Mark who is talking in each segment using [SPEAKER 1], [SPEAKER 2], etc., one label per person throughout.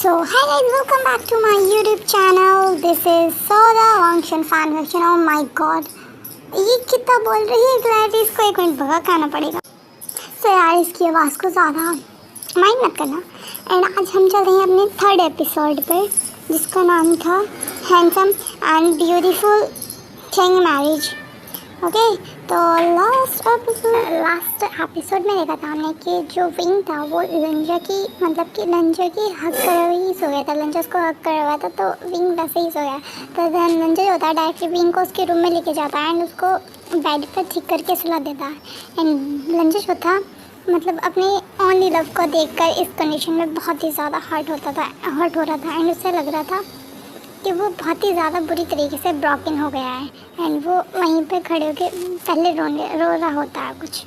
[SPEAKER 1] So, hi guys, welcome back to my YouTube channel. This is Soda Wangshan fan fiction. Oh my god, ये कितना बोल रही है clarity, इसको एक मिनट भगा खाना पड़ेगा। तो यार इसकी आवाज़ को ज़्यादा माइंड मत करना। एंड आज हम चल रहे हैं अपने थर्ड एपिसोड पर, जिसका नाम था handsome and beautiful thing marriage. Okay, तो लास्ट एपिसोड में देखा था हमने कि जो विंग था वो लंजा की हक कर ही सो गया था। लंजा उसको हक कर रहा था तो विंग वैसे ही सो गया। तो देन लंजा जो होता है डायरेक्टली विंग को उसके रूम में लेके जाता है एंड उसको बेड पर ठीक करके सुला देता है। एंड लंजा जो था अपने ओनली लव को देखकर इस कंडीशन में बहुत ही ज़्यादा हर्ट हो रहा था एंड उसे लग रहा था कि वो बहुत ही ज़्यादा बुरी तरीके से ब्रोकन हो गया है। एंड वो वहीं पे खड़े होकर पहले रो रहा होता है कुछ।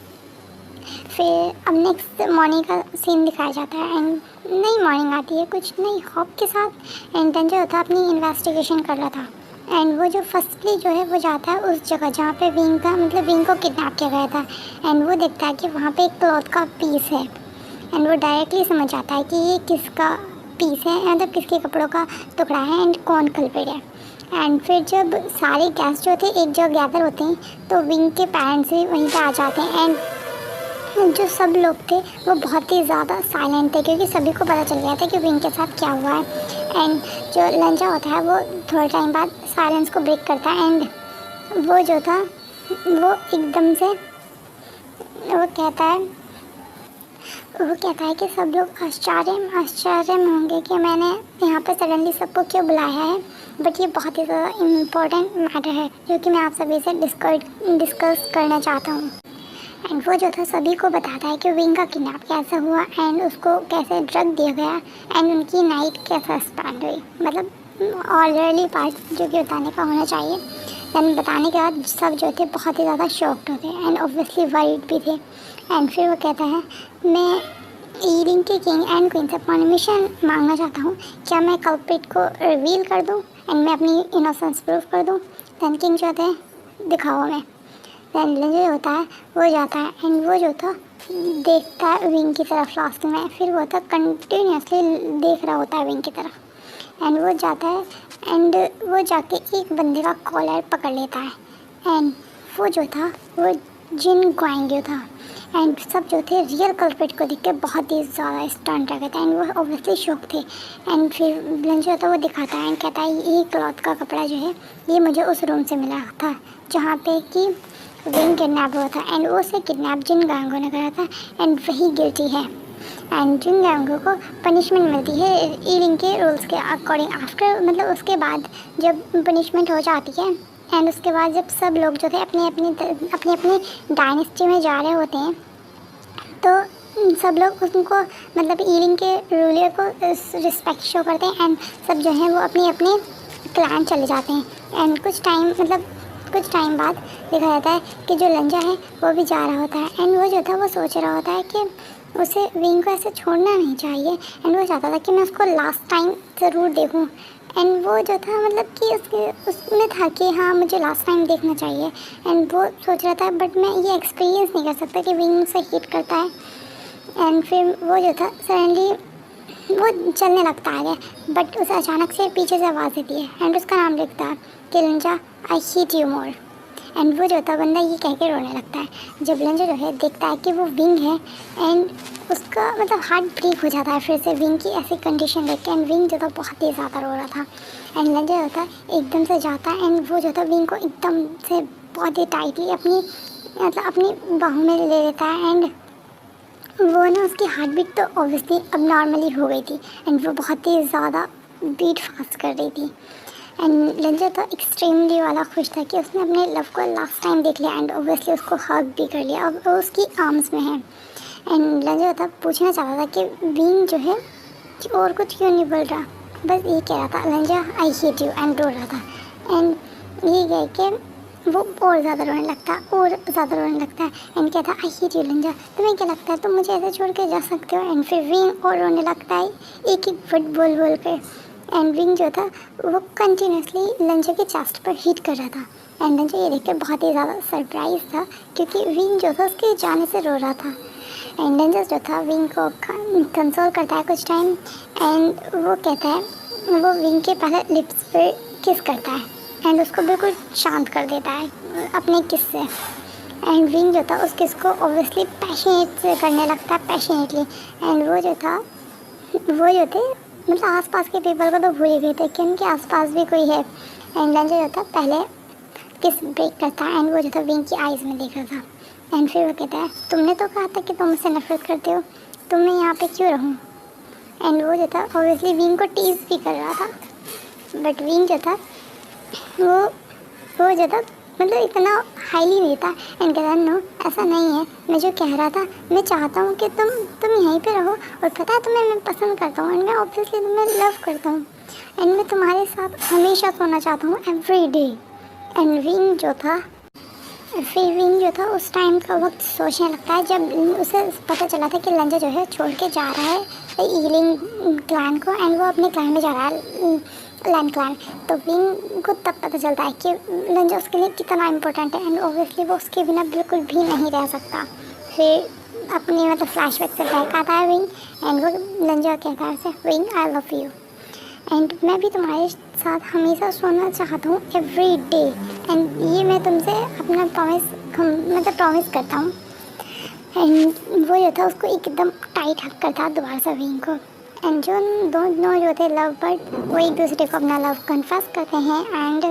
[SPEAKER 1] फिर अब नेक्स्ट मॉर्निंग का सीन दिखाया जाता है एंड नई मॉर्निंग आती है कुछ नई होप के साथ। एंड जो होता है अपनी इन्वेस्टिगेशन कर रहा था एंड वो जो फर्स्टली जो है वो जाता है उस जगह जहाँ पे विंग को किडनैप किया गया था। एंड वो देखता है कि वहाँ पे एक क्लॉथ का पीस है एंड वो डायरेक्टली समझ आता है कि ये किसका पीस है, किसके कपड़ों का टुकड़ा है एंड कौन कल्प्रिट है। एंड फिर जब सारे गेस्ट जो थे एक जगह गैदर होते हैं तो विंग के पेरेंट्स भी वहीं पे आ जाते हैं। एंड जो सब लोग थे वो बहुत ही ज़्यादा साइलेंट थे क्योंकि सभी को पता चल गया था कि विंग के साथ क्या हुआ है। एंड जो लंजा होता है वो थोड़े टाइम बाद साइलेंस को ब्रेक करता है एंड वो जो था वो एकदम से वो कहता है कि सब लोग आश्चर्य में होंगे कि मैंने यहाँ पे सडनली सबको क्यों बुलाया है, बट ये बहुत ही ज़्यादा इम्पोर्टेंट मैटर है जो कि मैं आप सभी से डिस्कस करना चाहता हूँ। एंड वो जो था सभी को बताता है कि विंग का किडनैप कैसे हुआ एंड उसको कैसे ड्रग दिया गया एंड उनकी नाइट कैसे स्पेंड हुई, ऑलरेडी पार्ट जो कि बताने का होना चाहिए। एंड बताने के बाद सब जो थे बहुत ही ज़्यादा शॉक्ड होते एंड ऑब्वियसली वरीड भी थे। एंड फिर वो कहता है मैं ईरिंग के किंग एंड क्वीन से परमिशन मांगना चाहता हूँ, क्या मैं कल्प्रिट को रिवील कर दूँ एंड मैं अपनी इनोसेंस प्रूफ कर दूँ। दैन किंग जो थे दिखाओ मैं। दैन जो होता है वो जाता है एंड वो जो था देखता है विंग की तरफ लास्ट में। फिर वो था कंटिन्यूसली देख रहा होता है विंग की तरफ एंड वो जाता है एंड वो जाके एक बंदे का कॉलर पकड़ लेता है एंड वो जो था वो जिन ग्वांग्यू था। एंड सब जो थे रियल कल्प्रिट को देख के बहुत ही ज़्यादा स्टन रह गए थे एंड वो ऑब्वियसली शॉक थे। एंड फिर ब्लन जो था वो दिखाता है एंड कहता है ये क्लॉथ का कपड़ा जो है ये मुझे उस रूम से मिला था जहाँ पे कि विंग किडनैप हुआ था एंड वो उसे किडनैप जिन गांगो ने करा था एंड वही गिल्टी है। एंड जिन गांगो को पनिशमेंट मिलती है ईरिंग के रूल्स के अकॉर्डिंग आफ्टर उसके बाद जब पनिशमेंट हो जाती है एंड उसके बाद जब सब लोग जो थे अपनी अपनी डायनेस्टी में जा रहे होते हैं तो सब लोग उनको ईरिंग के रूलर को रिस्पेक्ट शो करते हैं एंड सब जो है वो अपनी क्लैन चले जाते हैं। एंड कुछ टाइम बाद देखा जाता है कि जो लंजा है वो भी जा रहा होता है एंड वो जो था वो सोच रहा होता है कि उसे विंग को ऐसे छोड़ना नहीं चाहिए एंड वो चाहता था कि मैं उसको लास्ट टाइम ज़रूर देखूं। एंड वो जो था कि उसमें था कि हाँ मुझे लास्ट टाइम देखना चाहिए एंड वो सोच रहा था बट मैं ये एक्सपीरियंस नहीं कर सकता कि विंग से हिट करता है। एंड फिर वो जो था सडनली वो चलने लगता है बट उसे अचानक से पीछे से आवाज़ देती है एंड उसका नाम लिखता है कि लंजा आई हीट यू मोर। एंड वो जो था बंदा ये कह के रोने लगता है जब लंजा जो है देखता है कि वो विंग है एंड उसका हार्ट ब्रेक हो जाता है फिर से विंग की ऐसी कंडीशन देख के। एंड विंग जो था बहुत ही ज़्यादा रो रहा था एंड लंजा जो था एकदम से जाता है एंड वो जो था विंग को एकदम से बहुत ही टाइटली अपनी बाहों में ले लेता है एंड वो ना उसकी हार्ट बीट तो ऑब्वियसली अब नॉर्मली हो गई थी एंड वो बहुत ही ज़्यादा बीट फास्ट कर रही थी। एंड लंजा तो एक्सट्रीमली वाला खुश था कि उसने अपने लव को लास्ट टाइम देख लिया एंड ऑब्वियसली उसको हग भी कर लिया, अब वो उसकी आर्म्स में है। एंड लंजा था पूछना चाहता था कि विंग जो है कि और कुछ क्यों नहीं बोल रहा, बस ये कह रहा था लंजा आई हेट यू एंड रो रहा था। एंड ये कह के वो और ज़्यादा रोने लगता है एंड कहता आई हेट यू लंजा, तुम्हें क्या लगता है तुम मुझे ऐसे छोड़ के जा सकते हो। एंड फिर विंग और रोने लगता है एक वर्ड बोल के। एंड विंग जो था वो कंटिन्यूसली लंजा के चेस्ट पर हिट कर रहा था एंड लंजा ये देख कर बहुत ही ज़्यादा सरप्राइज था क्योंकि विंग जो था उसके जाने से रो रहा था। एंड लेंजर जो था विंग को कंसोल करता है कुछ टाइम, एंड वो कहता है, वो विंग के पहले लिप्स पे किस करता है एंड उसको बिल्कुल शांत कर देता है अपने किस से। एंड विंग जो था उस किस को ऑब्वियसली पैशनेट से करने लगता है, पैशनेटली। एंड वो जो थे मतलब आसपास के पीपल को तो भूल ही गए थे कि उनके आसपास भी कोई है। एंड लेंजर जो था पहले किस ब्रेक करता है एंड वो जो था विंग की आइज़ में देख रहा था। एंड फिर वो कहता है, तुमने तो कहा था कि तुम मुझसे नफरत करते हो, तो मैं यहाँ पे क्यों रहूँ। एंड वो जो था ऑब्वियसली विंग को टीज भी कर रहा था, बट विंग जो था वो जो था मतलब इतना हाईली नहीं था। एंड कहता नो, ऐसा नहीं है, मैं जो कह रहा था, मैं चाहता हूँ कि तुम यहीं पे रहो, और पता है तुम्हें मैं पसंद करता हूँ, एंड मैं ऑब्वियसली तुम्हें लव करता हूँ, एंड मैं तुम्हारे साथ हमेशा सोना चाहता हूँ, एवरी डे। एंड विंग जो था उस टाइम का वक्त सोचने लगता है जब उसे पता चला था कि लेंजर जो है छोड़ के जा रहा है ईगलिंग क्लैन को, एंड वो अपने क्लैन में जा रहा है, लैंड क्लैन। तो विंग को तब पता चलता है कि लेंजर उसके लिए कितना इम्पोर्टेंट है, एंड ऑब्वियसली वो उसके बिना बिल्कुल भी नहीं रह सकता। फिर अपनी मतलब फ्लैशबैक से बैक आता है विंग, एंड वो लेंजर कहता है उसे, wing I love you, and मैं भी तुम्हारे साथ हमेशा सोना चाहता हूँ, एवरी डे, एंड ये मैं तुमसे अपना प्रॉमिस करता हूँ। एंड वो जो था उसको एकदम टाइट हक करता है दोबारा से विंग को। एंड जो दोनों जो थे लव बर्ड वो एक दूसरे को अपना लव कन्फेस करते हैं, एंड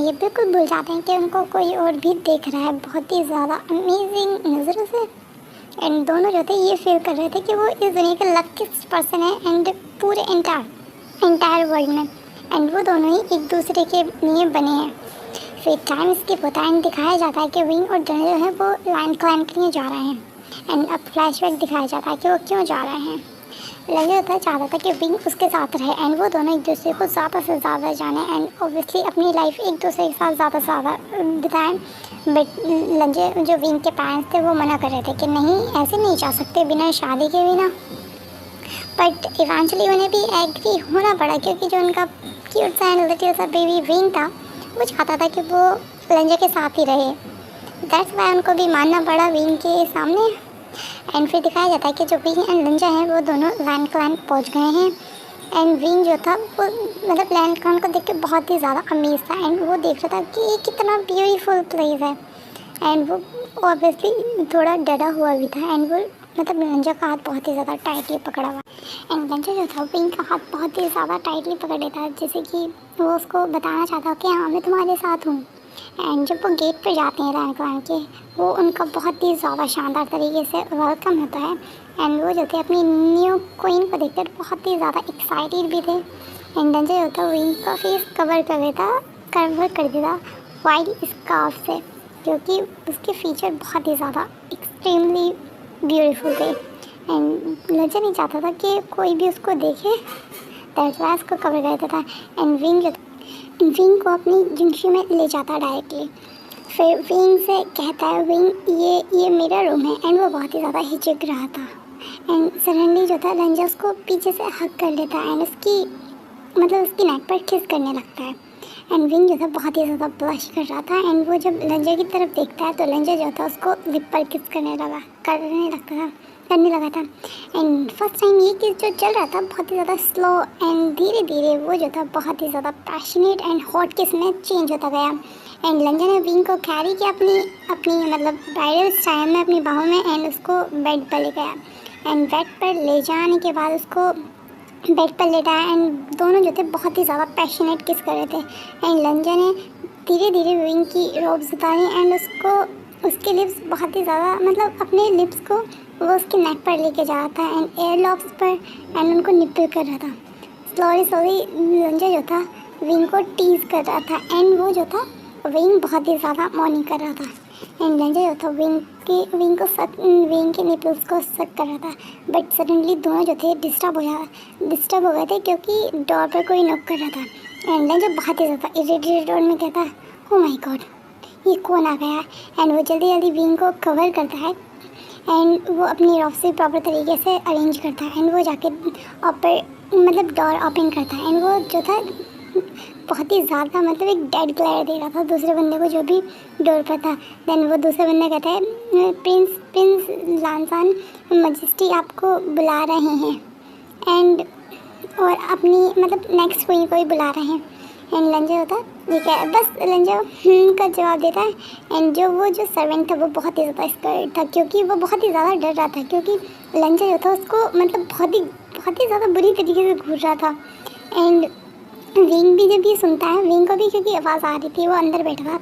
[SPEAKER 1] ये बिल्कुल भूल जाते हैं कि उनको कोई और भी देख रहा है बहुत ही ज़्यादा अमेजिंग नज़रों से। एंड दोनों जो थे ये फील कर रहे थे कि वो इस दुनिया के लकीस्ट पर्सन है एंड पूरे इंटायर वर्ल्ड में, एंड वो दोनों ही एक दूसरे के लिए बने हैं। फिर टाइम स्किप होता है एंड दिखाया जाता है कि विंग और डन जो है वो लैंड क्लैन के लिए जा रहे हैं, एंड अब फ्लैशबैक दिखाया जाता है कि वो क्यों जा रहे हैं। लेंजर चाहता था कि विंग उसके साथ रहे, एंड वो दोनों एक दूसरे को ज़्यादा से ज़्यादा जाने, एंड ऑब्वियसली अपनी लाइफ एक दूसरे के साथ ज़्यादा से ज़्यादा बिताएं। बट लेंजर जो विंग के पेरेंट्स थे वो मना कर रहे थे कि नहीं, ऐसे नहीं जा सकते बिना शादी के बिना। बट इवेंचुअली उन्हें भी एग्री होना पड़ा, क्योंकि जो उनका क्यूट सा एंड लिटिल सा बेबी विंग था वो चाहता था कि वो लेंजर के साथ ही रहे। दैट्स वाई उनको भी मानना पड़ा विंग के सामने। एंड फिर दिखाया जाता है कि जो विंग एंड लेंजर हैं वो दोनों लैंड क्लैन पहुँच गए हैं, एंड विंग जो था वो मतलब लैंड क्लैन को देख के बहुत ही ज़्यादा अमेज था, एंड वो देख रहा था कि ये कितना ब्यूटीफुल प्लेस है। एंड वो ऑब्वियसली थोड़ा डरा हुआ भी था, एंड वो मतलब लेंजर का हाथ बहुत ही ज़्यादा टाइटली पकड़ा हुआ, एंड लेंजर जो था विंग का हाथ बहुत ही ज़्यादा टाइटली पकड़ लेता है, जैसे कि वो उसको बताना चाहता कि हाँ मैं तुम्हारे साथ हूँ। एंड जब वो गेट पे जाते हैं लैंड क्लैन के, वो उनका बहुत ही ज़्यादा शानदार तरीके से वेलकम होता है, एंड वो जो थे अपनी न्यू क्वीन को देखकर बहुत ही ज़्यादा एक्साइटेड भी थे। एंड लेंजर जो था विंग का फेस कवर कर देता वाइट स्कार्फ से, क्योंकि उसके फीचर बहुत ही ज़्यादा एक्सट्रीमली ब्यूटीफुल थे, एंड लेंजर नहीं चाहता था कि कोई भी उसको देखे, दैट्स वाई उसको कवर कर देता। एंड विंग को अपनी जिंदगी में ले जाता डायरेक्टली। फिर विंग से कहता है, विंग ये मेरा रूम है, एंड वो बहुत ही ज़्यादा हिचक रहा था, एंड सडनली जो था लेंजर उसको पीछे से हक कर लेता है, एंड उसकी नेक पर किस करने लगता है। एंड विंग जो था बहुत ही ज़्यादा ब्लश कर रहा था, एंड वो जब लेंजर की तरफ देखता है तो लेंजर जो था उसको लिप पर किस करने लगा था। एंड फर्स्ट टाइम ये किस जो चल रहा था बहुत ही ज़्यादा स्लो, एंड धीरे धीरे वो जो था बहुत ही ज़्यादा पैशनेट एंड हॉट किस में चेंज होता गया। एंड लेंजर ने विंग को कैरी किया अपनी मतलब ब्राइडल स्टाइल में अपनी बाहों में, एंड उसको बेड पर ले गया, एंड बेड पर ले जाने के बाद उसको बेड पर लेटाया, एंड दोनों जो थे बहुत ही ज़्यादा पैशनेट किस कर रहे थे। एंड लेंजर ने धीरे धीरे विंग की रोब्स उतारी, एंड उसके लिप्स बहुत ही ज़्यादा मतलब अपने लिप्स को वो उसके नेक पर लेके जा रहा था, एंड एयर लॉक्स पर, एंड उनको निपल कर रहा था। स्लोली लेंजर जो था विंग को टीज कर रहा था, एंड वो जो था विंग बहुत ही ज़्यादा मॉर्निंग कर रहा था, एंड लेंजर जो था विंग के निपल्स को सक कर रहा था। बट सडनली दोनों जो थे डिस्टर्ब हो गए थे, क्योंकि डोर पर कोई नॉक कर रहा था, एंड लेंजर बहुत ही ज़्यादा इरिटेटेड डोर में कहता है, ओ माय गॉड ये कौन आ गया। एंड वो जल्दी विंग को कवर करता है, एंड वो अपनी रॉफ से प्रॉपर तरीके से अरेंज करता है, एंड वो जाके डोर ओपन करता है, एंड वो जो था बहुत ही ज़्यादा मतलब एक डेड ग्लेयर दे रहा था दूसरे बंदे को जो भी डोर पर था। देन वो दूसरा बंदा कहता है प्रिंस लांसान मजिस्ट्री आपको बुला रहे हैं एंड और अपनी मतलब नेक्स्ट क्वीन को ही बुला रहे हैं। एंड लंजा होता है ये क्या है, बस लंजा का जवाब देता है। एंड जो सर्वेंट था वो बहुत ही ज़्यादा स्कर्ड था क्योंकि वो बहुत ही ज़्यादा डर रहा था क्योंकि लंजा जो था उसको मतलब बहुत ही ज़्यादा बुरी तरीके से घूर रहा था। एंड विंग भी जब ये सुनता है, विंग को भी क्योंकि आवाज़ आ रही थी, वो अंदर बैठा था,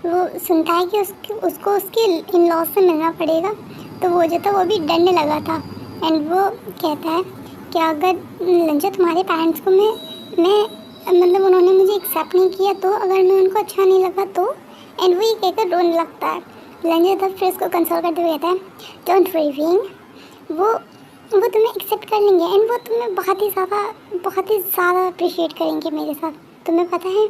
[SPEAKER 1] वो सुनता है कि उसको उसके इन लॉज से मिलना पड़ेगा, तो वो जो था वो भी डरने लगा था। एंड वो कहता है कि अगर लंजा तुम्हारे पेरेंट्स को मैं मतलब उन्होंने मुझे एक्सेप्ट नहीं किया तो, अगर मैं उनको अच्छा नहीं लगा तो। एंड वो ये कहकर रोने लगता है। लंजा तब फिर उसको कंसोल करते हुए कहता है डोंट वरी विंग, वो तुम्हें एक्सेप्ट कर लेंगे एंड वो तुम्हें बहुत ही ज़्यादा अप्रिशिएट करेंगे मेरे साथ, तुम्हें पता है।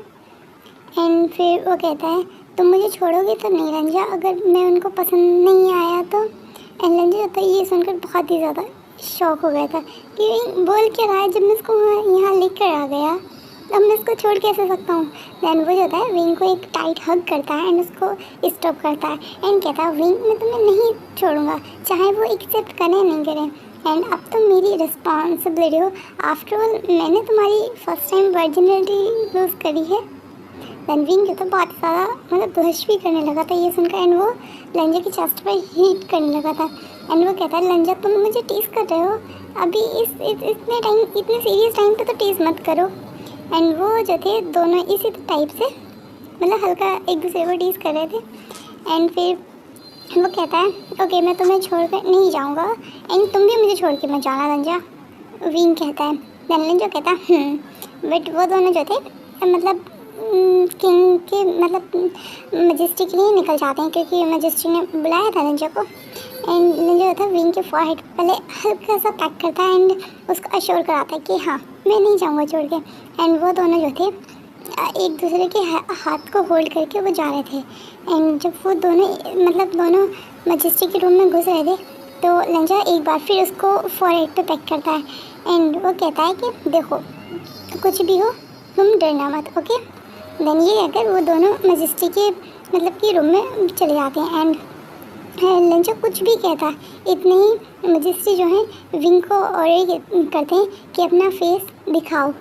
[SPEAKER 1] एंड फिर वो कहता है तुम मुझे छोड़ोगे तो नहीं लंजा, अगर मैं उनको पसंद नहीं आया तो। एंड लंजा तो ये सुनकर बहुत ही ज़्यादा शॉक हो गया था कि बोल क्या रहा है, जब मैं इसको यहाँ लेकर आ गया अब मैं इसको छोड़ कैसे सकता हूँ। देन वो जो होता है विंग को एक टाइट हग करता है एंड उसको स्टॉप करता है एंड कहता है विंग मैं तुम्हें नहीं छोड़ूंगा चाहे वो एक्सेप्ट करें नहीं करें, एंड अब तो मेरी रिस्पॉन्सिबिलिटी हो, आफ्टर ऑल मैंने तुम्हारी फर्स्ट टाइम वर्जिनिटी लूज़ करी है। देन विंग जो था बहुत ज़्यादा मतलब बहस भी करने लगा था ये सुनकर एंड वो लंजा की चेस्ट पर हीट करने लगा था। एंड वो कहता है लंजा तुम मुझे टीज़ कर रहे हो, अभी इतने सीरियस टाइम पे तो टीज़ मत करो। एंड वो जो थे दोनों इसी टाइप से मतलब हल्का एक दूसरे को टीज़ कर रहे थे। एंड फिर वो कहता है ओके मैं तुम्हें छोड़ कर नहीं जाऊँगा एंड तुम भी मुझे छोड़ के मत जाना लंजा, विंग कहता है। देन लंजा कहता है बट वो दोनों जो थे मतलब किंग के मतलब मजिस्ट्री के लिए निकल जाते हैं क्योंकि मजिस्ट्री ने बुलाया था लंजा को। एंड लंजा जो था विंग के फॉरहेड पहले हल्का सा पैक करता है एंड उसको अश्योर कराता है कि हाँ मैं नहीं जाऊँगा छोड़ के। एंड वो दोनों जो थे एक दूसरे के हाथ को होल्ड करके वो जा रहे थे। एंड जब वो दोनों मजिस्ट्री के रूम में घुस रहे थे तो लंजा एक बार फिर उसको फॉरहेड पे पैक करता है एंड वो कहता है कि देखो कुछ भी हो तुम डरना मत ओके। देन ये कहकर वो दोनों मजिस्ट्री के मतलब कि रूम में चले जाते हैं। एंड लंजा कुछ भी कहता है इतने ही मजिस्ट्री जो है विंग को ऑर्डर करते हैं कि अपना फेस दिखाओ।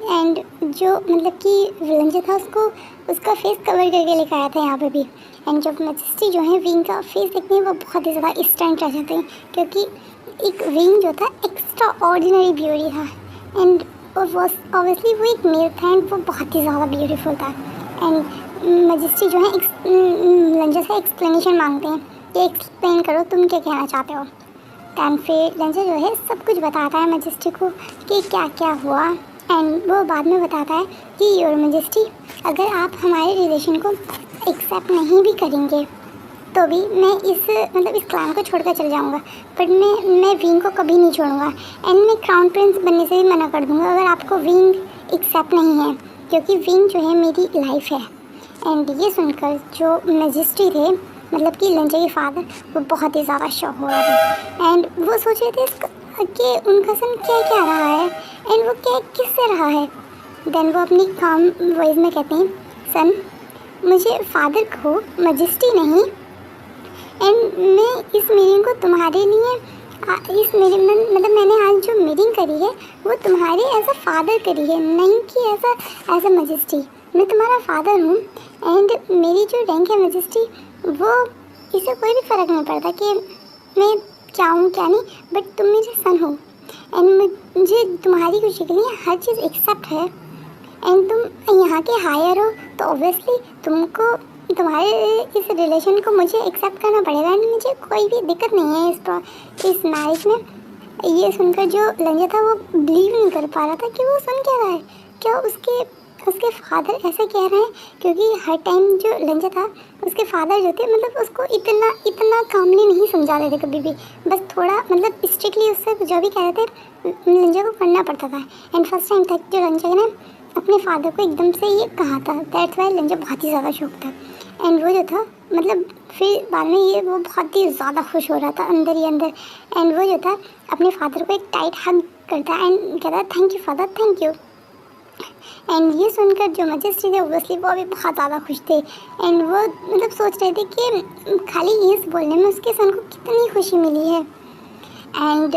[SPEAKER 1] एंड जो मतलब कि लंजा था उसका फेस कवर करके लेकर आया था यहाँ पे भी। एंड जब मजिस्ट्री जो है विंग का फेस देखते हैं वो बहुत ही ज़्यादा स्टंट रह जाते हैं क्योंकि एक विंग जो था एक्स्ट्रा ऑर्डिनरी ब्यूटी था एंड ऑब्वियसली वो एक मेल था एंड वो बहुत ही ज़्यादा ब्यूटीफुल था। एंड मजिस्ट्री जो है लंजा से एक्सप्लेनेशन मांगते हैं कि एक्सप्लेन करो तुम क्या कहना चाहते हो। एंड फिर लंजा जो है सब कुछ बताता है मजिस्ट्री को कि क्या क्या हुआ। एंड वो बाद में बताता है कि योर मजिस्ट्री अगर आप हमारे रिलेशन को एक्सेप्ट नहीं भी करेंगे तो भी मैं इस क्लान को छोड़कर चल जाऊंगा, बट मैं विंग को कभी नहीं छोड़ूंगा एंड मैं क्राउन प्रिंस बनने से भी मना कर दूंगा अगर आपको विंग एक्सेप्ट नहीं है क्योंकि विंग जो है मेरी लाइफ है। एंड ये सुनकर जो मजिस्ट्री थे मतलब कि लंजा के फादर वो बहुत ही ज़्यादा शॉक हो रहे थे एंड वो सोच रहे थे कि उनका सन क्या क्या रहा है एंड वो क्या किससे रहा है। देन वो अपनी काम वॉइस में कहते हैं सन मुझे फादर को मजिस्ट्री नहीं एंड मैं इस मीटिंग को तुम्हारे लिए मतलब मैंने आज जो मीटिंग करी है वो तुम्हारे एज अ फादर करी है, नहीं कि एज अ मजिस्ट्री। मैं तुम्हारा फादर हूँ एंड मेरी जो रैंक है मजिस्ट्री वो इससे कोई भी फ़र्क नहीं पड़ता कि मैं क्या हूँ क्या नहीं, बट तुम मेरे सन हो एंड मुझे तुम्हारी खुशी के लिए हर चीज़ एक्सेप्ट है। एंड तुम यहाँ के हायर हो तो ऑब्वियसली तुमको तुम्हारे इस रिलेशन को मुझे एक्सेप्ट करना पड़ेगा एंड मुझे कोई भी दिक्कत नहीं है इस मैरिज में। ये सुनकर जो लंजा था वो बिलीव नहीं कर पा रहा था कि वो सुन क्या रहा है, क्या उसके फादर ऐसा कह रहे हैं क्योंकि हर टाइम जो लंजा था उसके फादर जो थे मतलब उसको इतना कामली नहीं समझाते थे कभी भी, बस थोड़ा मतलब स्ट्रिक्टली उससे जो भी कह रहे थे लंजा को करना पड़ता था। एंड फर्स्ट टाइम था जो लंजा ने अपने फादर को एकदम से ये कहा था, दैट्स वाई लंजा बहुत ही ज़्यादा शौक था। एंड वो जो था मतलब फिर बाद में वो बहुत ही ज़्यादा खुश हो रहा था अंदर ही अंदर। एंड वो जो था अपने फादर को एक टाइट हग करता एंड कहता thank you father thank you. And ये सुनकर जो मैजेस्टी थे ओब्वियसली वो भी बहुत ज़्यादा खुश थे एंड वो मतलब सोच रहे थे कि खाली यस बोलने में उसके सन को कितनी खुशी मिली है। एंड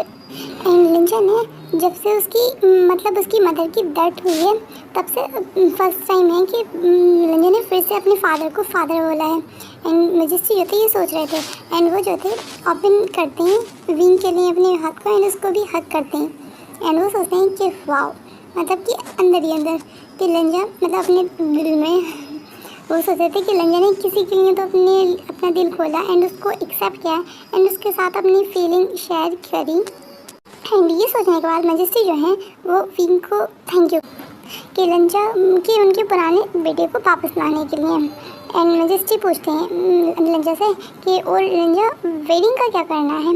[SPEAKER 1] लिंजा ने जब से उसकी मदर की डेथ हुई है तब से फर्स्ट टाइम है कि लिंजा ने फिर से अपने फादर को फादर बोला है। एंड मैजेस्टी जो थे ये सोच रहे थे एंड वो जो थे ओपन करते हैं विंग के लिए अपने हाथ को एंड उसको भी हक करते हैं एंड वो सोचते हैं कि वाओ मतलब कि अंदर ही अंदर कि लिंजा मतलब अपने दिल में वो सोचते थे कि लिंजा ने किसी के लिए तो अपना दिल खोला एंड उसको एक्सेप्ट किया एंड उसके साथ अपनी फीलिंग शेयर करी। एंड ये सोचने के बाद मैजेस्टी जो है वो विंग को थैंक यू कि लिंजा कि उनके पुराने बेटे को वापस लाने के लिए। एंड मैजेस्टी पूछते हैं लिंजा से कि और लिंजा वेडिंग का क्या करना है।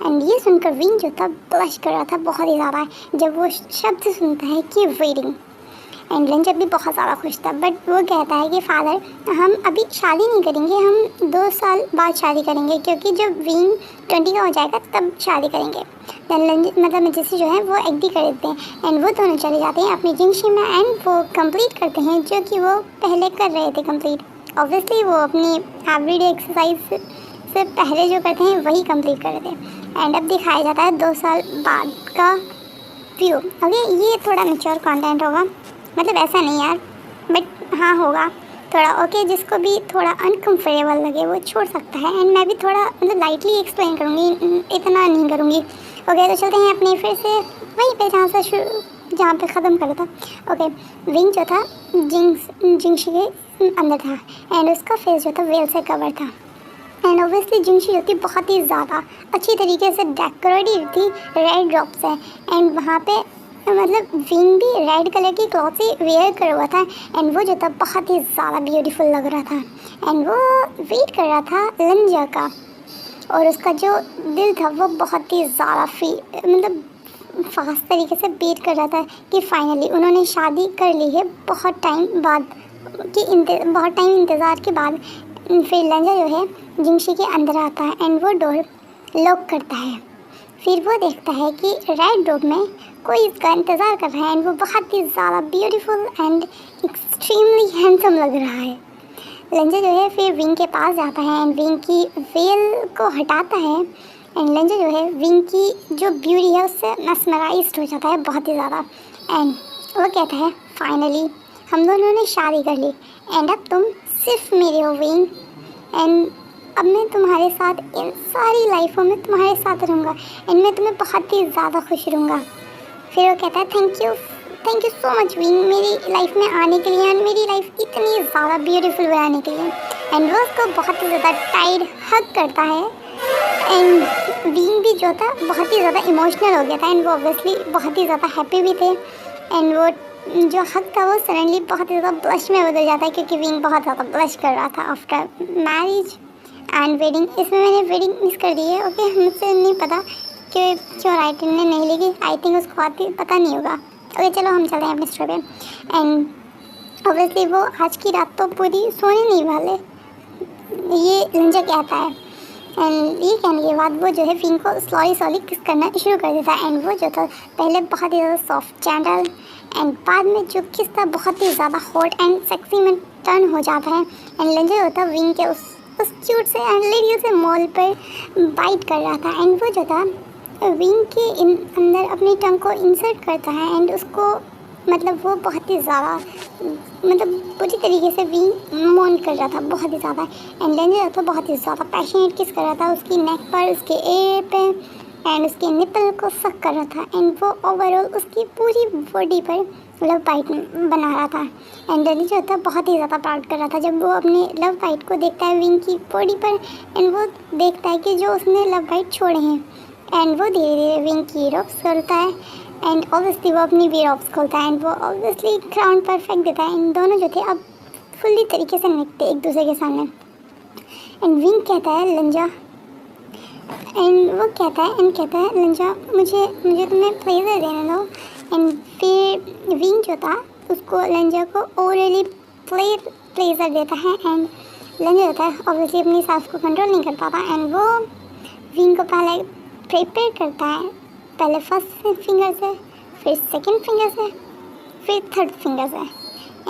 [SPEAKER 1] एंड ये सुनकर विंग जो था ब्लश कर रहा था बहुत ही ज़्यादा जब वो शब्द सुनता है कि वेडिंग। एंड लिंजा भी बहुत ज़्यादा खुश था बट वो कहता है कि फादर हम अभी शादी नहीं करेंगे, हम 2 साल बाद शादी करेंगे क्योंकि जब विंग 20 का हो जाएगा तब शादी करेंगे। मतलब मैजेस्टी जो है वो एग्री कर देते हैं एंड वो दोनों चले जाते हैं अपनी जिंगशी में एंड वो कंप्लीट करते हैं जो कि वो पहले कर रहे थे कंप्लीट। ऑब्वियसली वो अपनी एवरीडे एक्सरसाइज से पहले जो करते हैं वही कंप्लीट कर रहे थे। एंड अब दिखाया जाता है 2 साल बाद का व्यू। ओके ये थोड़ा मैच्योर कंटेंट होगा, मतलब ऐसा नहीं यार बट हाँ होगा थोड़ा। ओके जिसको भी थोड़ा अनकम्फर्टेबल लगे वो छोड़ सकता है एंड मैं भी थोड़ा मतलब लाइटली एक्सप्लेन करूँगी, इतना नहीं करूँगी। ओके तो चलते हैं अपने फिर से वहीं पे जहाँ पे ख़त्म करा था। ओके विंग जो था जिंगशी के अंदर था एंड उसका फेस जो था वेल से कवर था एंड ऑब्वियसली जिंगशी जो थी बहुत ही ज़्यादा अच्छी तरीके से डेकोरेटिव थी रेड ड्रॉप से। एंड वहाँ पे मतलब विंग भी रेड कलर की क्लॉथ ही वेयर कर हुआ था एंड वो जो था बहुत ही ज़्यादा ब्यूटीफुल लग रहा था एंड वो वेट कर रहा था लिंजा का और उसका जो दिल था वो बहुत ही ज़्यादा मतलब फास्ट तरीके से बीट कर रहा था कि फाइनली उन्होंने शादी कर ली है बहुत टाइम बाद बहुत टाइम इंतज़ार के बाद। फिर लिंजा जो है जिंगशी के अंदर आता है एंड वो डोर लॉक करता है। फिर वो देखता है कि रेड डॉग में कोई इसका इंतज़ार कर रहा है एंड वो बहुत ही ज़्यादा ब्यूटीफुल एंड एक्सट्रीमली हैंडसम लग रहा है। लिंजा जो है फिर विंग के पास जाता है एंड विंग की वेल को हटाता है एंड लिंजा जो है विंग की जो ब्यूटी है उससे mesmerized हो जाता है बहुत ही ज़्यादा। एंड वो कहता है फाइनली हम दोनों ने शादी कर ली एंड अब तुम सिर्फ मेरे हो विंग एंड अब मैं तुम्हारे साथ इन सारी लाइफों में तुम्हारे साथ रहूँगा एंड मैं तुम्हें बहुत ही ज़्यादा खुश रहूँगा। फिर वो कहता है thank you so much wing मेरी लाइफ में आने के लिए एंड मेरी लाइफ इतनी ज़्यादा ब्यूटीफुल बनाने के लिए। एंड वो उसको बहुत ही ज़्यादा टाइट हग करता है एंड विंग भी जो था बहुत ही ज़्यादा इमोशनल हो गया था एंड वो ऑब्वियसली बहुत ही ज़्यादा हैप्पी भी थे। एंड वो जो हक था वो सडनली बहुत ही ज़्यादा ब्लश में बदल जाता है क्योंकि विंग बहुत ज़्यादा ब्लश कर रहा था आफ्टर मैरिज एंड वेडिंग। इसमें मैंने वेडिंग मिस कर दी है। ओके मुझसे नहीं पता कि क्यों राइटर ने नहीं लिखी, आई थिंक उसको आती पता नहीं होगा। ओके चलो हम चलते हैं अपने स्टोरी पे। एंड ऑब्वियसली वो आज की रात तो पूरी सोने नहीं वाले, ये लिंजा कहता है एंड ये कहने के बाद वो जो है विंग को स्लोली किस करना शुरू कर देता है एंड वो जो था पहले बहुत ही ज़्यादा सॉफ्ट जेंटल एंड बाद में जो किस था बहुत ही ज़्यादा हॉट एंड सेक्सी में टर्न हो जाता है। एंड लिंजा जो था विंग के उस क्यूट से एंड लेडियों से मॉल पर बाइट कर रहा था एंड वो जो था विंग के अंदर अपनी टंग को इंसर्ट करता है एंड उसको मतलब वो बहुत ही ज़्यादा मतलब पूरी तरीके से विंग मोन कर रहा था बहुत ही ज़्यादा। एंड लिंजा तो बहुत ही ज़्यादा पैशनेट किस कर रहा था उसकी नेक पर, उसके एयर पे एंड उसके निपल को सक कर रहा था एंड वो ओवरऑल उसकी पूरी बॉडी पर लव बाइट बना रहा था। एंड लिंजा था बहुत ही ज़्यादा प्राउड कर रहा था जब वो अपने लव बाइट को देखता है विंग की बॉडी पर एंड वो देखता है कि जो उसने लव बाइट छोड़े हैं एंड वो धीरे धीरे विंग की रॉक्स खोलता है एंड ऑब्वियसली वो अपनी भी रॉक्स खोलता है एंड वो ऑब्वियसली ग्राउंड पर फेंक देता है एंड दोनों जो थे अब फुल्ली तरीके से निकलते एक दूसरे के सामने। एंड विंग कहता है लिंजा लिंजा मुझे तुम्हें प्लेजर देने दो। एंड फिर विंग जो था उसको लिंजा को ओरली प्लेजर देता है एंड लिंजा जो था ऑब्वियसली अपनी सांस को कंट्रोल नहीं कर पाता एंड वो विंग को पहले प्रिपेयर करता है, पहले फर्स्ट फिंगर से फिर सेकंड फिंगर से फिर थर्ड फिंगर से।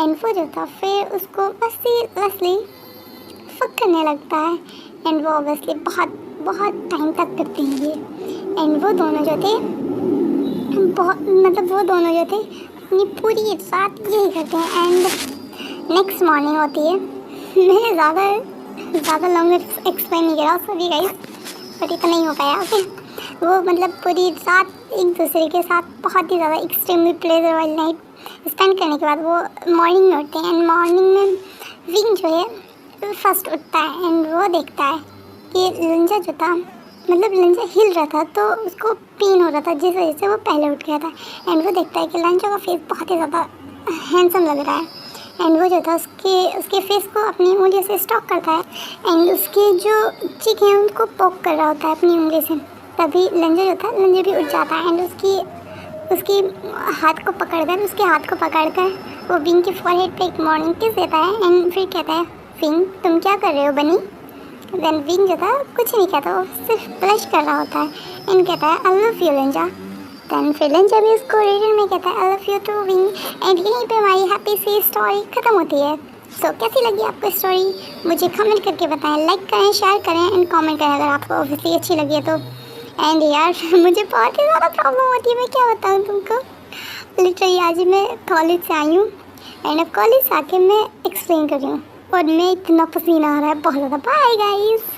[SPEAKER 1] एंड वो जो था फिर उसको असली फक करने लगता है। एंड वो ऑब्वियसली बहुत बहुत टाइम तक करते हैं ये। एंड वो दोनों जो थे वो दोनों जो थे अपनी पूरी रात यही करते हैं। एंड नेक्स्ट मॉर्निंग होती है। मैंने ज़्यादा लॉन्ग एक्सप्लेन नहीं किया सॉरी गाइस, बट इतना नहीं हो पाया। ओके, वो पूरी रात एक दूसरे के साथ बहुत ही ज़्यादा एक्सट्रीमली प्लेजर वाली नाइट स्पेंड करने के बाद वो मॉर्निंग में उठते हैं। एंड मॉर्निंग में विंग जो है फर्स्ट उठता है। एंड वो देखता है कि लंजा जो था लंजा हिल रहा था, तो उसको पेन हो रहा था जिस वजह से वो पहले उठ गया था। एंड वो देखता है कि लंजा का फेस बहुत ही ज़्यादा हैंडसम लग रहा है। एंड वो जो था उसके फेस को अपनी उंगली से स्टॉक करता है। एंड उसके जो चिक हैं उनको पोक कर रहा होता है अपनी उंगली से। तभी लंजा भी उठ जाता है। एंड उसके हाथ को पकड़कर वो विंग के फॉरहेड पे एक मॉर्निंग किस देता है। एंड फिर कहता है, विंग तुम क्या कर रहे हो बनी? देन विंग जो था कुछ नहीं कहता, वो सिर्फ ब्लश कर रहा होता है। एंड कहता है आई लव यू लंजा। देन फिर लंजा भी उसको रिटर्न में कहता है आई लव यू टू विंग। एंड यहीं पे हमारी हैप्पी सी स्टोरी ख़त्म होती है। सो कैसी लगी आपको स्टोरी मुझे कमेंट करके बताएं। लाइक करें, शेयर करें एंड कमेंट करें अगर आपको ऑब्वियसली अच्छी लगी है तो। एंड यार मुझे बहुत ही ज़्यादा प्रॉब्लम होती है, मैं क्या बताऊँ तुमको। लिटरली आज मैं कॉलेज से आई हूँ एंड अब कॉलेज से आके मैं एक्सप्लेन कर रही हूँ और मैं इतना पसीना आ रहा है बहुत ज़्यादा। Bye guys.